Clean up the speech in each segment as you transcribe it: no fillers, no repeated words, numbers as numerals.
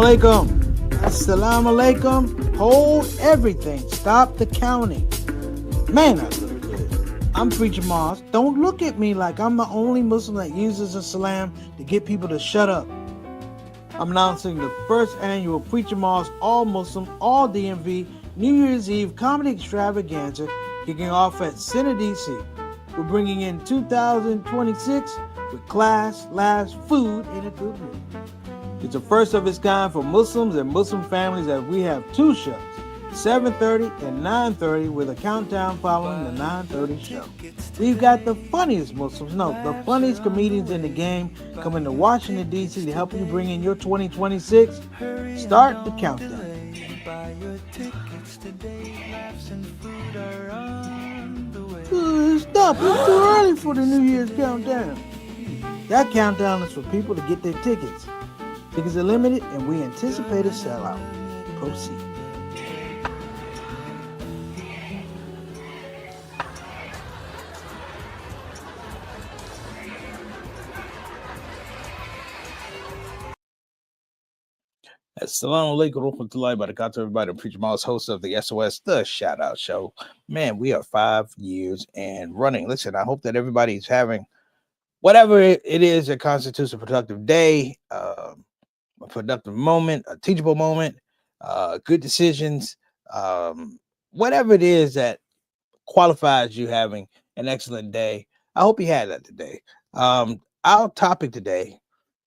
alaikum. Assalamu alaikum. Hold everything. Stop the counting. Man, I look good. I'm Preacher Mars. Don't look at me like I'm the only Muslim that uses a salam to get people to shut up. I'm announcing the first annual Preacher Mars All Muslim, All DMV New Year's Eve comedy extravaganza kicking off at Center DC. We're bringing in 2026 with class, laughs, food, and a good mood. It's the first of its kind for Muslims and Muslim families as we have two shows, 7:30 and 9:30, with a countdown following the 9:30 show. We've got the funniest Muslims, no, the funniest comedians in the game coming to Washington, D.C. to help you bring in your 2026. Start the countdown. Stop, it's too early for the New Year's countdown. That countdown is for people to get their tickets. Tickets are limited, and we anticipate a sellout. Proceed. Assalamu alaikum warahmatullahi wabarakatuh, everybody. I'm Preacher Miles, host of the SOS, the ShOUT Show. Man, we are 5 years and running. Listen, I hope that everybody's having whatever it is that constitutes a productive day, a productive moment, a teachable moment, good decisions, whatever it is that qualifies you having an excellent day. I hope you had that today. Our topic today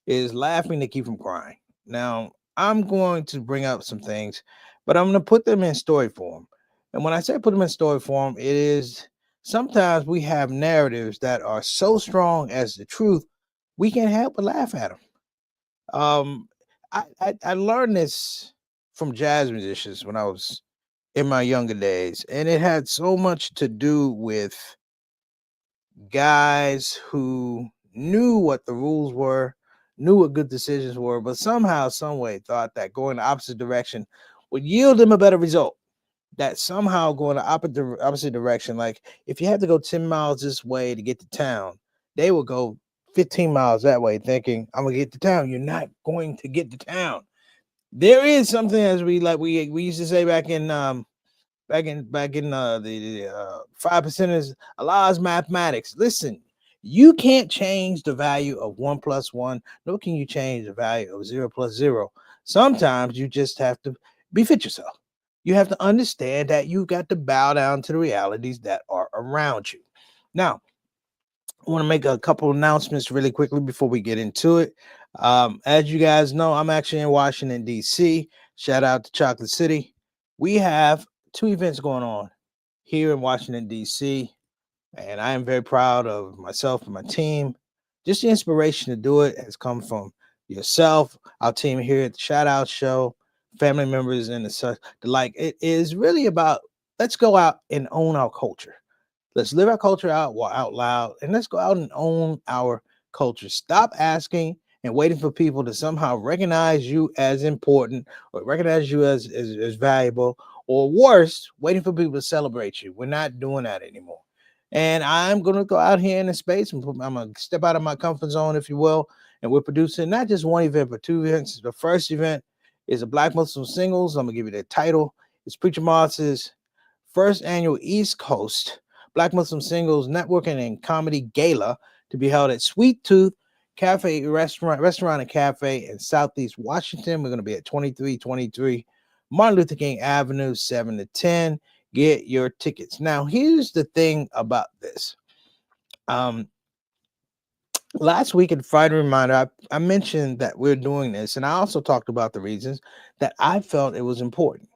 is laughing to keep from crying. Now, I'm going to bring up some things, but I'm going to put them in story form. And when I say put them in story form, it is sometimes we have narratives that are so strong as the truth, we can't help but laugh at them. I learned this from jazz musicians when I was in my younger days, and it had so much to do with guys who knew what the rules were, knew what good decisions were, but somehow, some way thought that going the opposite direction would yield them a better result. That somehow going the opposite direction, like if you had to go 10 miles this way to get to town, they would go 15 miles that way, thinking, I'm gonna get to town. You're not going to get to town. There is something, as we used to say back in the 5%ers, Allah's mathematics. Listen, you can't change the value of 1 plus 1, nor can you change the value of 0 plus 0. Sometimes you just have to befit yourself. You have to understand that you've got to bow down to the realities that are around you. Now, I want to make a couple announcements really quickly before we get into it. As you guys know, I'm actually in Washington, D.C. Shout out to Chocolate City. We have 2 events going on here in Washington, D.C., and I am very proud of myself and my team. Just the inspiration to do it has come from yourself, our team here at the ShOUT Show, family members, and the like. It is really about, let's go out and own our culture. Let's live our culture out loud, and let's go out and own our culture. Stop asking and waiting for people to somehow recognize you as important or recognize you as valuable, or worse, waiting for people to celebrate you. We're not doing that anymore. And I'm going to go out here in the space, and I'm going to step out of my comfort zone, if you will. And we're producing not just one event, but 2 events. The first event is a Black Muslim Singles. I'm going to give you the title. It's Preacher Mars's first annual East Coast Black Muslim Singles Networking and Comedy Gala, to be held at Sweet Tooth Cafe Restaurant and Cafe in Southeast Washington. We're going to be at 2323 Martin Luther King Avenue, 7 to 10. Get your tickets. Now, here's the thing about this. Last week in Friday Reminder, I mentioned that we're doing this, and I also talked about the reasons that I felt it was important.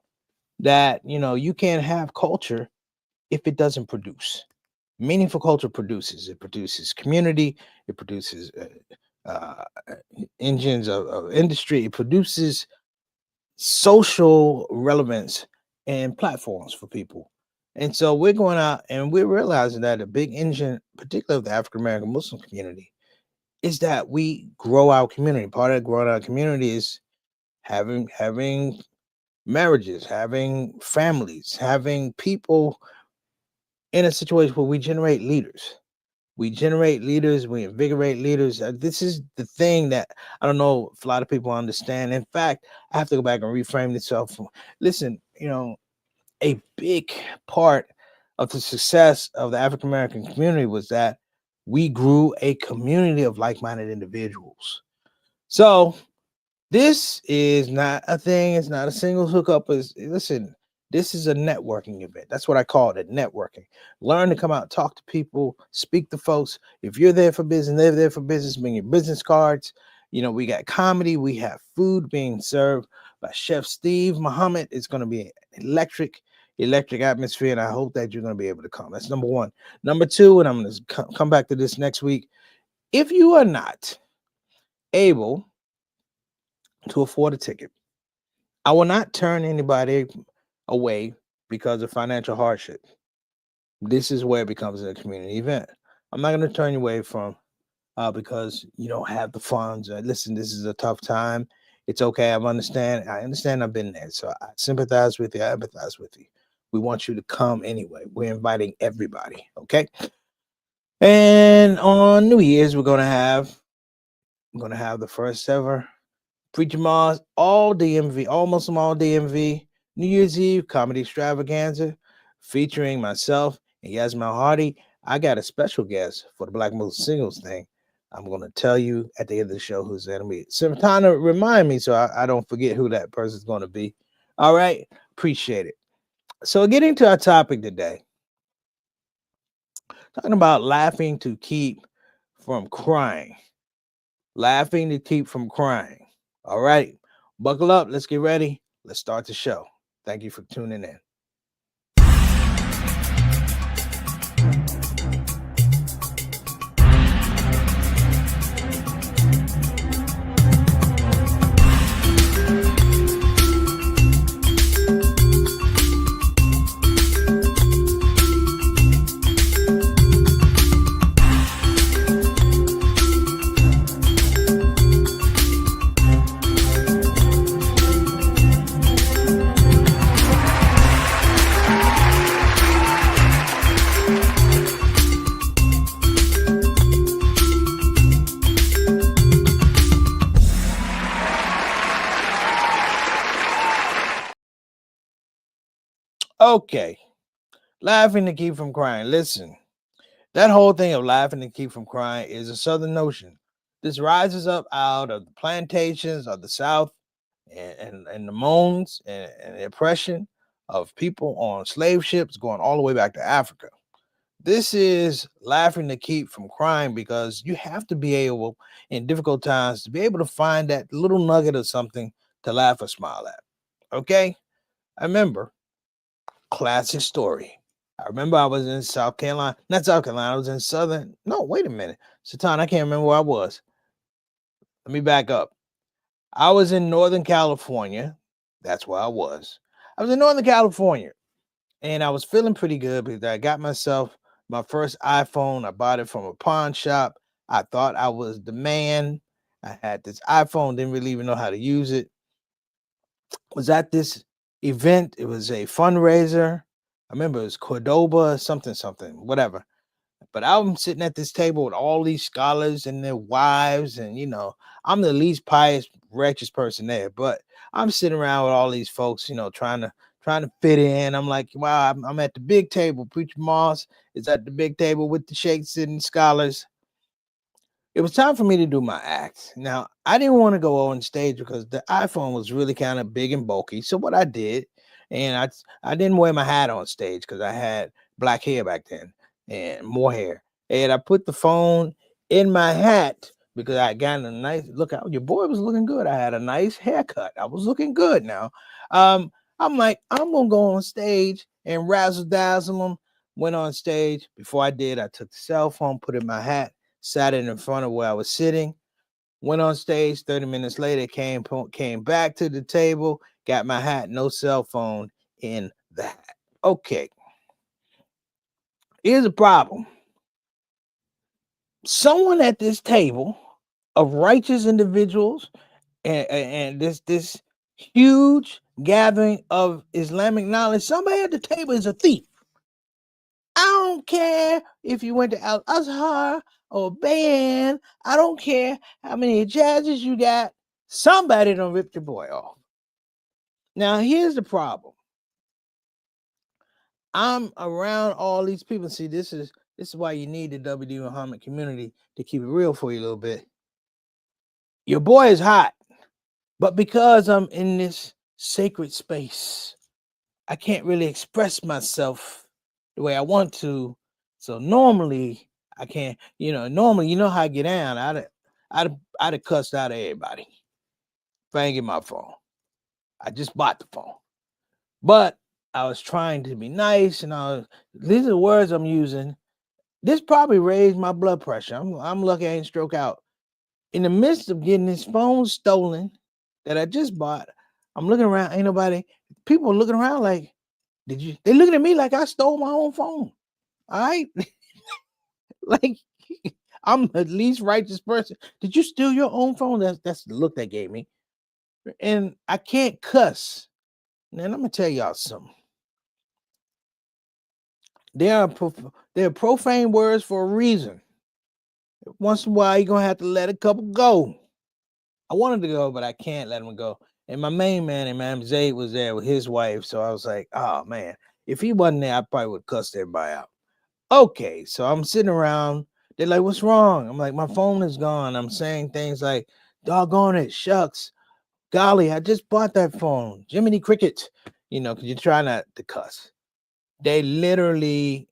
That, you can't have culture if it doesn't produce. Meaningful culture produces. It produces community. It produces engines of industry. It produces social relevance and platforms for people. And so we're going out and we're realizing that a big engine, particularly of the African American Muslim community, is that we grow our community. Part of growing our community is having marriages, having families, having people in a situation where we generate leaders. We generate leaders, we invigorate leaders. This is the thing that I don't know if a lot of people understand. In fact, I have to go back and reframe this. Listen, a big part of the success of the African American community was that we grew a community of like-minded individuals. So this is not a thing. It's not a single hookup. Listen, this is a networking event. That's what I call it, networking. Learn to come out, talk to people, speak to folks. If you're there for business, they're there for business. Bring your business cards. We got comedy. We have food being served by Chef Steve Muhammad. It's going to be an electric atmosphere, and I hope that you're going to be able to come. That's number one. Number two, and I'm going to come back to this next week. If you are not able to afford a ticket, I will not turn anybody away because of financial hardship. This is where it becomes a community event. I'm not going to turn you away from because you don't have the funds. Listen, this is a tough time. It's okay. I understand. I've been there. So I sympathize with you. I empathize with you. We want you to come anyway. We're inviting everybody. Okay. And on New Year's, I'm gonna have the first ever Preacher Mars, all DMV, all Muslim, all DMV, New Year's Eve comedy extravaganza featuring myself and Yasmin Hardy. I got a special guest for the Black Muslim Singles thing. I'm going to tell you at the end of the show who's going to be. Some time to remind me so I don't forget who that person's going to be. All right. Appreciate it. So, getting to our topic today, talking about laughing to keep from crying. Laughing to keep from crying. All right. Buckle up. Let's get ready. Let's start the show. Thank you for tuning in. Okay. Laughing to keep from crying. Listen, that whole thing of laughing to keep from crying is a Southern notion. This rises up out of the plantations of the South and the moans and the oppression of people on slave ships going all the way back to Africa. This is laughing to keep from crying because you have to be able, in difficult times, to be able to find that little nugget of something to laugh or smile at. Okay? I remember, classic story. I remember I was in South Carolina, not South Carolina, I was in Southern. No, wait a minute. Satan, I can't remember where I was. Let me back up. I was in Northern California. That's where I was. I was in Northern California and I was feeling pretty good because I got myself my first iPhone. I bought it from a pawn shop. I thought I was the man. I had this iPhone, didn't really even know how to use it. Was at this event. It was a fundraiser. I remember it was Cordoba, something, whatever. But I'm sitting at this table with all these scholars and their wives, and I'm the least pious, righteous person there. But I'm sitting around with all these folks, trying to fit in. I'm like, wow, I'm at the big table. Preacher Moss is at the big table with the sheikhs and scholars. It was time for me to do my act. Now, I didn't want to go on stage because the iPhone was really kind of big and bulky. So what I did, and I didn't wear my hat on stage because I had black hair back then and more hair. And I put the phone in my hat because I got a nice look out. Your boy was looking good. I had a nice haircut. I was looking good now. I'm like, I'm gonna go on stage and razzle dazzle them. Went on stage. Before I did, I took the cell phone, put it in my hat, sat it in front of where I was sitting, went on stage. 30 minutes later, came back to the table, got my hat, no cell phone in the hat. Okay. Here's a problem. Someone at this table of righteous individuals and this huge gathering of Islamic knowledge, somebody at the table is a thief. I don't care if you went to Al Azhar or Bayan. I don't care how many jazzes you got. Somebody done ripped your boy off. Now, here's the problem. I'm around all these people. See, this is why you need the WD Muhammad community to keep it real for you a little bit. Your boy is hot, but because I'm in this sacred space, I can't really express myself the way I want to. So normally I can't, normally you know how I get down. I'd have cussed out everybody if I ain't get my phone. I just bought the phone. But I was trying to be nice, and these are the words I'm using. This probably raised my blood pressure. I'm lucky I ain't stroke out. In the midst of getting this phone stolen that I just bought, I'm looking around, ain't nobody, people are looking around like, they looking at me like I stole my own phone. All right. Like I'm the least righteous person. Did you steal your own phone? That's the look they gave me. And I can't cuss. And I'm gonna tell y'all something. There are profane words for a reason. Once in a while, you're gonna have to let a couple go. I wanted to go, but I can't let them go. And my main man, Imam Zayd, was there with his wife. So I was like, oh man, if he wasn't there, I probably would cuss everybody out. Okay, so I'm sitting around. They're like, what's wrong? I'm like, my phone is gone. I'm saying things like, doggone it, shucks, golly, I just bought that phone. Jiminy Cricket, because you try not to cuss. They literally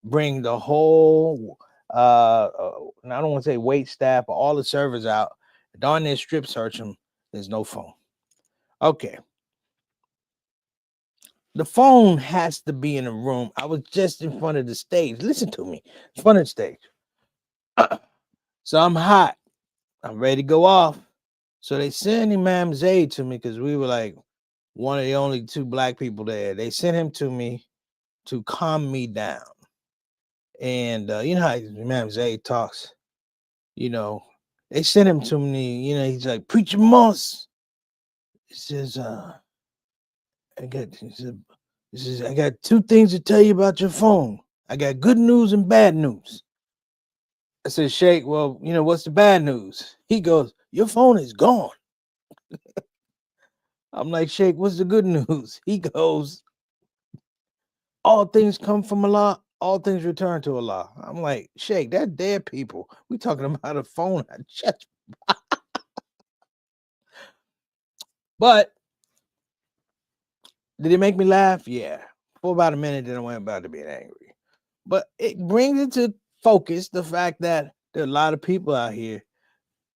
bring the whole, I don't want to say wait staff, but all the servers out. Darn near strip search them. There's no phone. Okay. The phone has to be in a room. I was just in front of the stage. Listen to me. In front of the stage. So I'm hot. I'm ready to go off. So they sent Imam Zayd to me because we were like one of the only two black people there. They sent him to me to calm me down. And you know how Imam Zayd talks. They sent him to me. He's like, Preacher Moss. He says, he says, I got two things to tell you about your phone. I got good news and bad news. I said, Sheikh, well, what's the bad news? He goes, your phone is gone. I'm like, Sheikh, what's the good news? He goes, all things come from Allah, all things return to Allah. I'm like, Sheikh, that's dead people. We talking about a phone. But did it make me laugh? Yeah. For about a minute, then I went about to being angry. But it brings into focus the fact that there are a lot of people out here.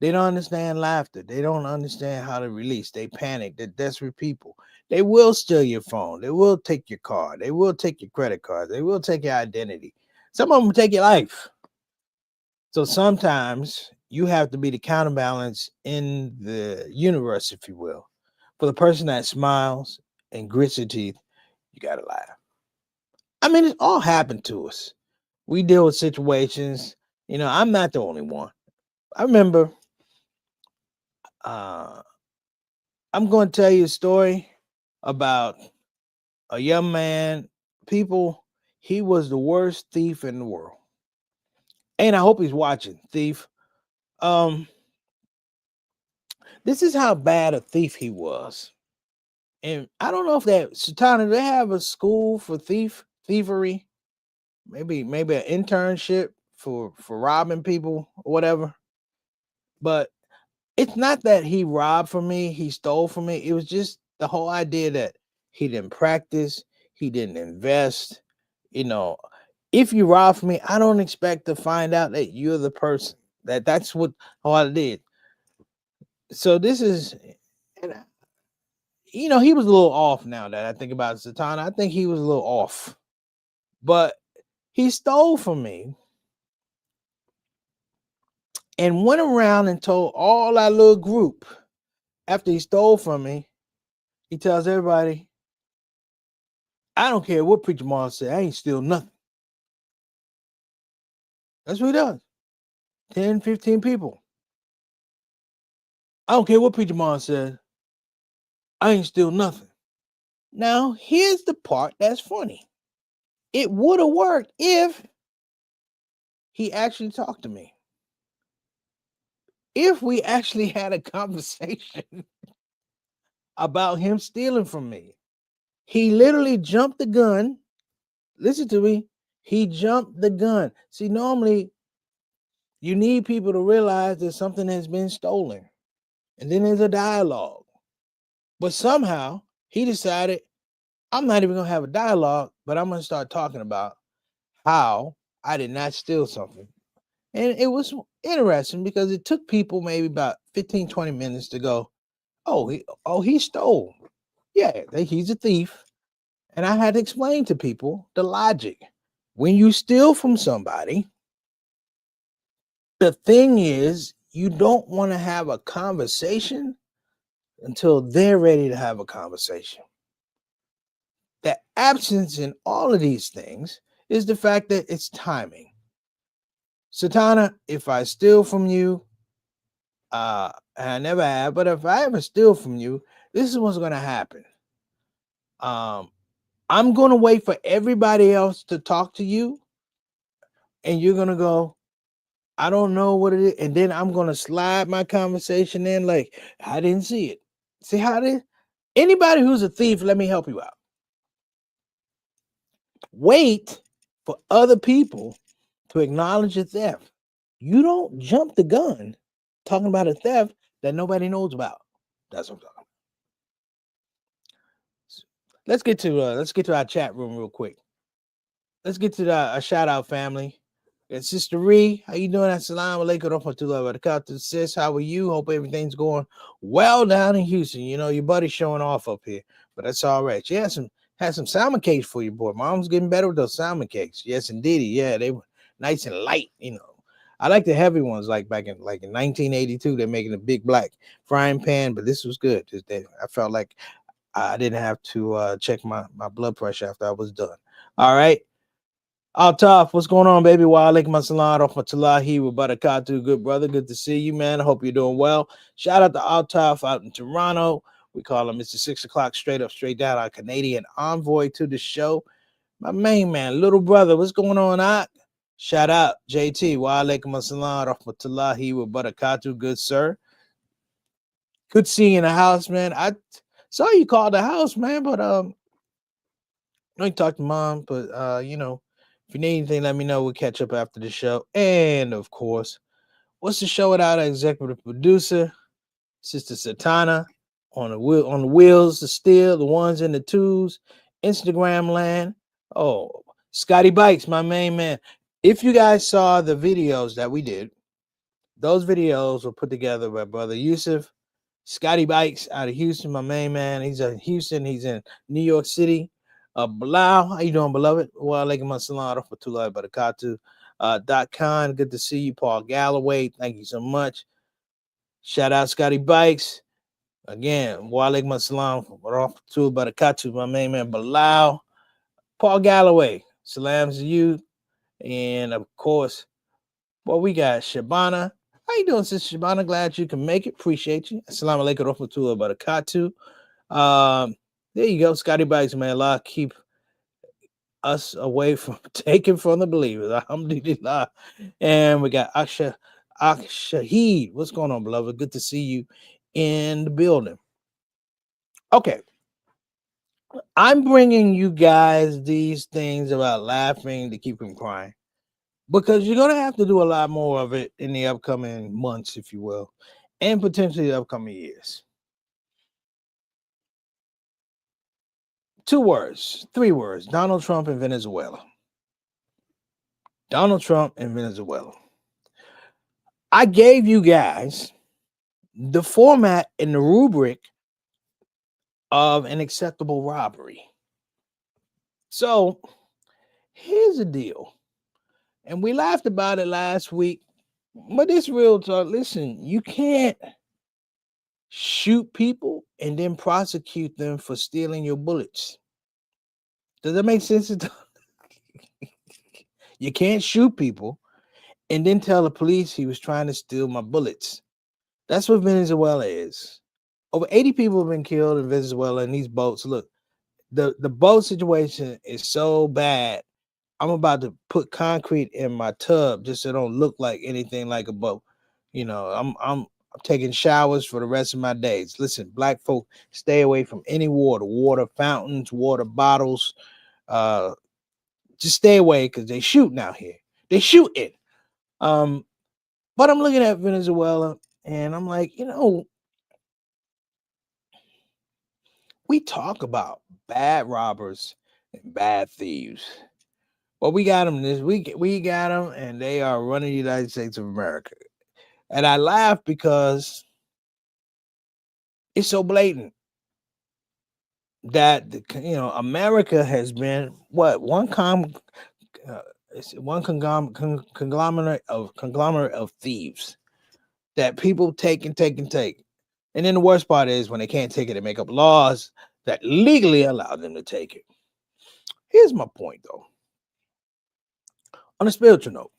They don't understand laughter. They don't understand how to release. They panic. They're desperate people. They will steal your phone. They will take your card. They will take your credit card. They will take your identity. Some of them will take your life. So sometimes you have to be the counterbalance in the universe, if you will. For the person that smiles and grits their teeth, you got to laugh. I mean, it's all happened to us. We deal with situations. I'm not the only one. I remember I'm going to tell you a story about a young man. People, he was the worst thief in the world. And I hope he's watching, thief. This is how bad a thief he was. And I don't know if Satana, they have a school for thievery. Maybe an internship for robbing people or whatever. But it's not that he robbed from me, he stole from me. It was just the whole idea that he didn't practice, he didn't invest. If you rob from me, I don't expect to find out that you're the person. That's what all I did. So this is, and he was a little off now that I think about Satana. I think he was a little off. But he stole from me and went around and told all our little group after he stole from me. He tells everybody, I don't care what Preacher Mars said, I ain't steal nothing. That's what he does. 10, 15 people. I don't care what Preacher Mars said, I ain't steal nothing. Now, here's the part that's funny. It would have worked if he actually talked to me. If we actually had a conversation about him stealing from me. He literally jumped the gun. Listen to me. He jumped the gun. See, normally you need people to realize that something has been stolen. And then there's a dialogue. But somehow he decided, I'm not even going to have a dialogue, but I'm going to start talking about how I did not steal something. And it was interesting because it took people maybe about 15, 20 minutes to go, he stole. Yeah, he's a thief. And I had to explain to people the logic. When you steal from somebody, the thing is, you don't want to have a conversation until they're ready to have a conversation. The absence in all of these things is the fact that it's timing. Satana, if I steal from you, and I never have, but if I ever steal from you, this is what's going to happen. I'm going to wait for everybody else to talk to you, and you're going to go, I don't know what it is. And then I'm going to slide my conversation in like, I didn't see it. See how it is? Anybody who's a thief, let me help you out. Wait for other people to acknowledge a theft. You don't jump the gun talking about a theft that nobody knows about. That's what I'm talking about. Let's get to our chat room real quick. Let's get to the shout out family. And Sister Ree, how you doing? Assalamu alaikum warahmatullahi wabarakatuh. Sis, how are you? Hope everything's going well down in Houston. You know, your buddy's showing off up here, but that's all right. She had some salmon cakes for you, boy. Mom's getting better with those salmon cakes. Yes, indeed. Yeah, they were nice and light, you know. I like the heavy ones, like back in 1982. They're making a big black frying pan, but this was good. I felt like I didn't have to check my blood pressure after I was done. All right. Altaf, what's going on, baby? Wa alaikum assalam rahmatullahi wa barakatuh. Good brother, good to see you, man. I hope you're doing well. Shout out to Altaf out in Toronto. We call him Mr. 6 o'clock, straight up, straight down, our Canadian envoy to the show. My main man, little brother, what's going on, Ak? Shout out, JT. Wa alaikum assalam rahmatullahi wa barakatuh. Good sir. Good seeing you in the house, man. I saw you call the house, man, but I ain't talked to mom, but you know, if you need anything, let me know. We'll catch up after the show. And of course, what's the show without an executive producer? Sister Satana on the wheels of steel, the ones and the twos, Instagram land. Oh, Scotty Bikes, my main man. If you guys saw the videos that we did, those videos were put together by Brother Yusuf. Scotty Bikes out of Houston, my main man. He's in Houston. He's in New York City. Bilal, how you doing, beloved? Wa alaikum assalam rahmatullahi barakatuh. .con, good to see you. Paul Galloway, thank you so much. Shout out Scotty Bikes. Again, wa alaikum assalam rahmatullahi barakatuh, my main man, Bilal. Paul Galloway, salams to you. And of course, well, we got Shabana. How you doing, Sister Shabana? Glad you can make it. Appreciate you. Assalamu alaikum rahmatullahi barakatuh. There you go, Scotty Bikes, man. Allah keep us away from taking from the believers. Alhamdulillah. And we got Shahid. What's going on, beloved? Good to see you in the building. Okay. I'm bringing you guys these things about laughing to keep from crying, because you're going to have to do a lot more of it in the upcoming months, if you will, and potentially the upcoming years. 2 words, 3 words: Donald Trump and Venezuela. Donald Trump and Venezuela. I gave you guys the format and the rubric of an acceptable robbery. So here's the deal. And we laughed about it last week, but it's real talk. Listen, you can't shoot people and then prosecute them for stealing your bullets. Does that make sense? You can't shoot people and then tell the police he was trying to steal my bullets. That's what Venezuela is. Over 80 people have been killed in Venezuela in these boats. Look, the boat situation is so bad I'm about to put concrete in my tub just so it don't look like anything like a boat. I'm taking showers for the rest of my days. Listen, black folk, stay away from any water fountains, water bottles. Uh, just stay away because they shooting out here. They shooting. Um, but I'm looking at Venezuela and I'm like, we talk about bad robbers and bad thieves. Well, we got them this week. We got them, and they are running the United States of America. And I laugh because it's so blatant that America has been what uh, one conglomerate of thieves that people take and take and take. And then the worst part is when they can't take it, they make up laws that legally allow them to take it. Here's my point, though. On a spiritual note,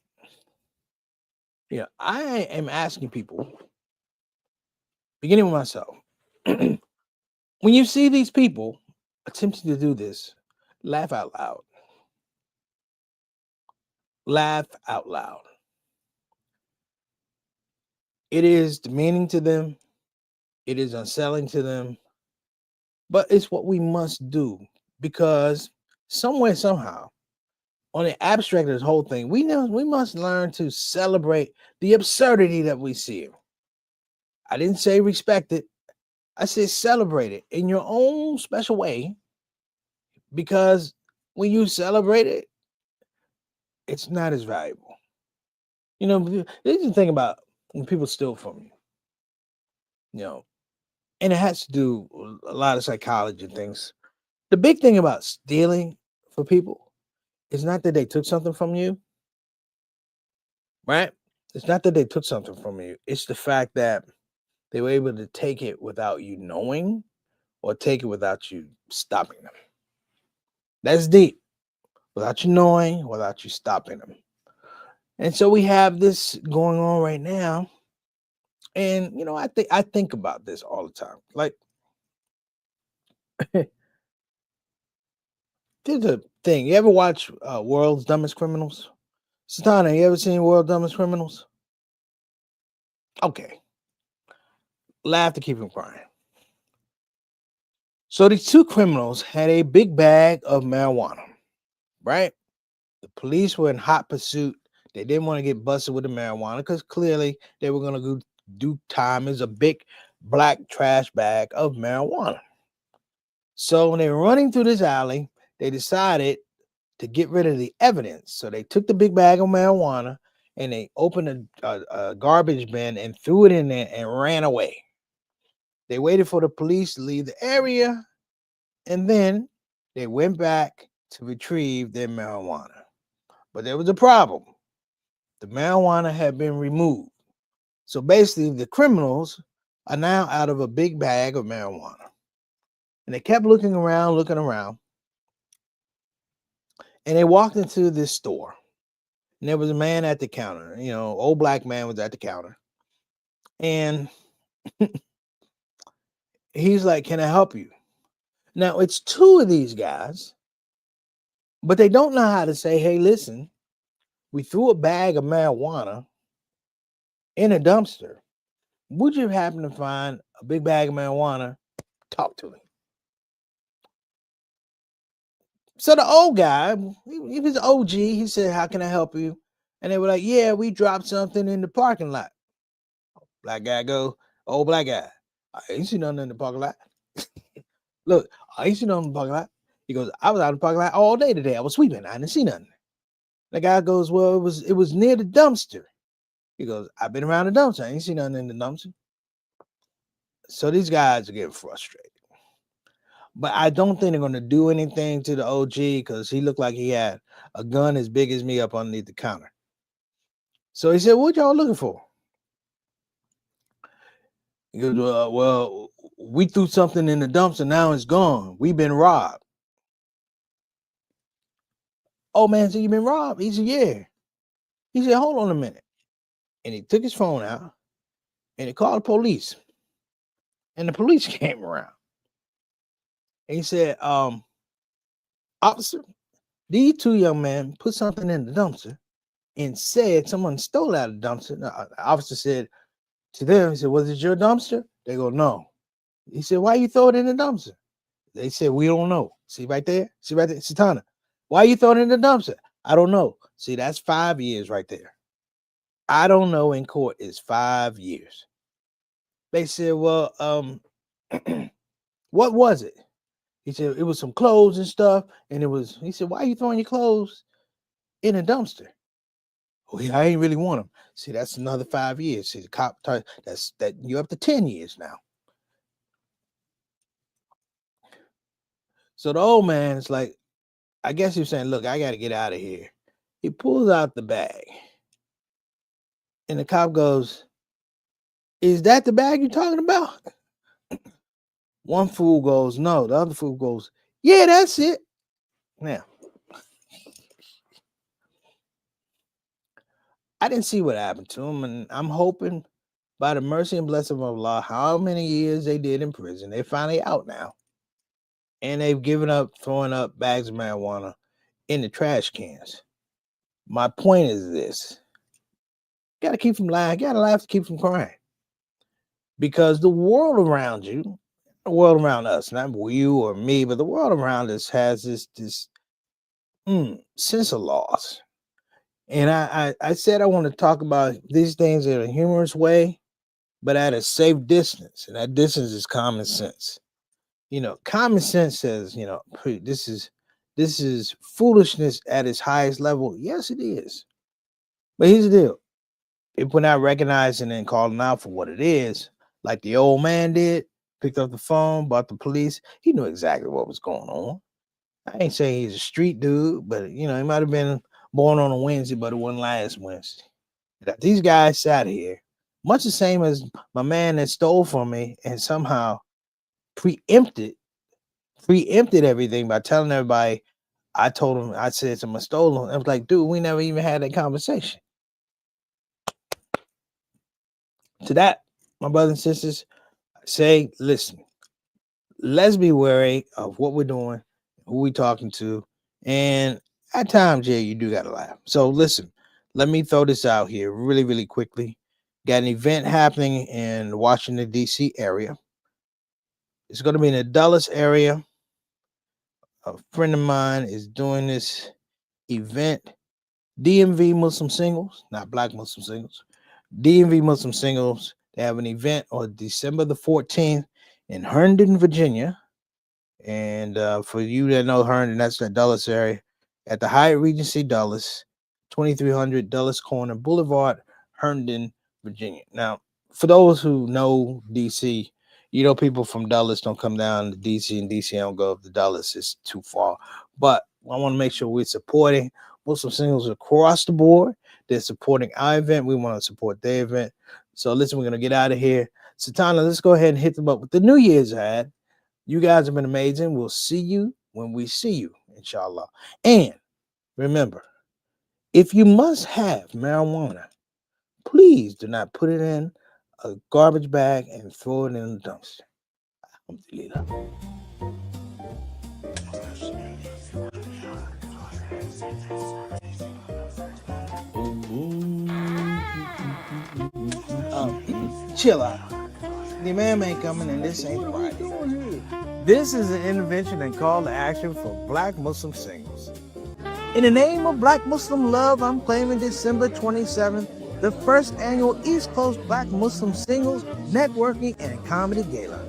I am asking people, beginning with myself, when you see these people attempting to do this, laugh out loud. Laugh out loud. It is demeaning to them. It is unsettling to them. But it's what we must do because somewhere, somehow, on the abstract of this whole thing, we must learn to celebrate the absurdity that we see. I didn't say respect it. I said celebrate it in your own special way because when you celebrate it, it's not as valuable. This is the thing about when people steal from you, and it has to do with a lot of psychology and things. The big thing about stealing for people is not that they took something from you, right? It's not that they took something from you. It's the fact that they were able to take it without you knowing or take it without you stopping them. That's deep. Without you knowing, without you stopping them. And so we have this going on right now. And I think about this all the time. Like there's a thing. You ever watch World's Dumbest Criminals? Satana, you ever seen World's Dumbest Criminals? Okay. Laugh to keep from crying. So these two criminals had a big bag of marijuana, right? The police were in hot pursuit. They didn't want to get busted with the marijuana because clearly they were going to go do time as a big black trash bag of marijuana. So when they were running through this alley, they decided to get rid of the evidence. So they took the big bag of marijuana and they opened a garbage bin and threw it in there and ran away. They waited for the police to leave the area and then they went back to retrieve their marijuana. But there was a problem. The marijuana had been removed. So basically, the criminals are now out of a big bag of marijuana. And they kept looking around, and they walked into this store. And there was a man at the counter. Old black man was at the counter. And he's like, "Can I help you?" Now, it's two of these guys, but they don't know how to say, "Hey, listen, we threw a bag of marijuana in a dumpster. Would you happen to find a big bag of marijuana? Talk to me." So the old guy, he was OG. He said, "How can I help you?" And they were like, "Yeah, we dropped something in the parking lot." Black guy go, "Old black guy, I ain't see nothing in the parking lot." "Look, I ain't see nothing in the parking lot." He goes, "I was out in the parking lot all day today. I was sweeping. I didn't see nothing." The guy goes, "Well, it was near the dumpster." He goes, "I've been around the dumpster. I ain't see nothing in the dumpster." So these guys are getting frustrated. But I don't think they're going to do anything to the OG because he looked like he had a gun as big as me up underneath the counter. So he said, "What y'all looking for?" He goes, "Well, we threw something in the dumpster. Now it's gone. We've been robbed." "Oh, man, so you been robbed?" He said, "Yeah." He said, "Hold on a minute." And he took his phone out and he called the police. And the police came around. And he said, "Officer, These two young men put something in the dumpster and said someone stole out of the dumpster. The officer said to them, he said, "Was it your dumpster?" They go, "No." He said, "Why you throw it in the dumpster?" They said, "We don't know." See right there? See right there? Satana. "Why you throwing it in the dumpster?" "I don't know." See, that's 5 years right there. I don't know in court is 5 years. They said, "Well, what was it?" He said, "It was some clothes and stuff." And he said, "Why are you throwing your clothes in a dumpster?" "Oh, yeah, I ain't really want them." See, that's another 5 years. See, the cop, that you're up to 10 years now. So the old man is like, I guess he was saying, "Look, I got to get out of here." He pulls out the bag. And the cop goes, "Is that the bag you're talking about?" One fool goes, "No." The other fool goes, "Yeah, that's it." Now, I didn't see what happened to him, and I'm hoping by the mercy and blessing of Allah, how many years they did in prison, they're finally out now. And they've given up throwing up bags of marijuana in the trash cans. My point is this. Gotta keep from lying, gotta laugh to keep from crying. Because the world around you, the world around us, not you or me, but the world around us has this sense of loss. And I said I want to talk about these things in a humorous way, but at a safe distance. And that distance is common sense. Common sense says, this is foolishness at its highest level. Yes, it is. But here's the deal. If we're not recognizing and calling out for what it is, like the old man did, picked up the phone, bought the police, he knew exactly what was going on. I ain't saying he's a street dude, but he might have been born on a Wednesday, but it wasn't last Wednesday. These guys sat here, much the same as my man that stole from me and somehow preempted everything by telling everybody. I told him, I said to him, I stole him. I was like, dude, we never even had that conversation. To that, my brothers and sisters, I say, listen, let's be wary of what we're doing, who we talking to, and at times, yeah, you do gotta laugh. So listen, let me throw this out here really, really quickly. Got an event happening in the Washington, D.C. area. It's going to be in the Dulles area. A friend of mine is doing this event. DMV Muslim singles, not Black Muslim singles. DMV Muslim singles. They have an event on December the 14th in Herndon, Virginia. And for you that know Herndon, that's the Dulles area. At the Hyatt Regency Dulles, 2300 Dulles Corner Boulevard, Herndon, Virginia. Now, for those who know DC, people from Dulles don't come down to DC, and DC don't go up to Dulles. It's too far. But I want to make sure we're supporting Muslim singles across the board. They're supporting our event. We want to support their event. So listen, we're going to get out of here. Satana, let's go ahead and hit them up with the New Year's ad. You guys have been amazing. We'll see you when we see you, inshallah. And remember, if you must have marijuana, please do not put it in a garbage bag and throw it in the dumpster. Chill out. The man ain't coming and this ain't right. This is an intervention and call to action for Black Muslim singles. In the name of Black Muslim love, I'm claiming December 27th, the first annual East Coast Black Muslim Singles Networking and Comedy Gala.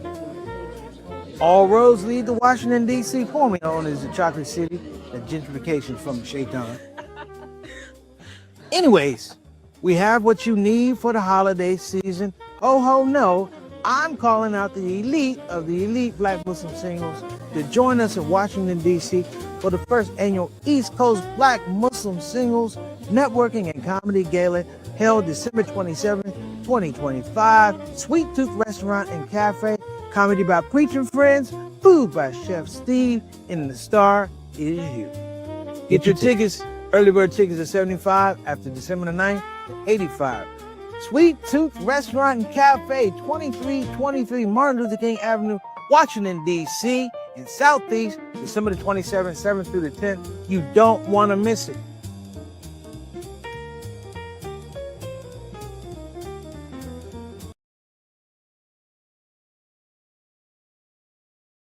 All roads lead to Washington, D.C., formerly known as the Chocolate City, the gentrification from Shaitan. Anyways, we have what you need for the holiday season. Ho, ho, no. I'm calling out the elite of the elite Black Muslim singles to join us in Washington, D.C. for the first annual East Coast Black Muslim Singles Networking and Comedy Gala held December 27, 2025. Sweet Tooth Restaurant and Cafe. Comedy by Preaching Friends. Food by Chef Steve. And the star is you. Get your tickets. Early bird tickets are $75. After December the 9th, $85. Sweet Tooth Restaurant and Cafe, 2323 Martin Luther King Avenue, Washington, D.C. in Southeast, December the 27th, 7th through the 10th. You don't want to miss it.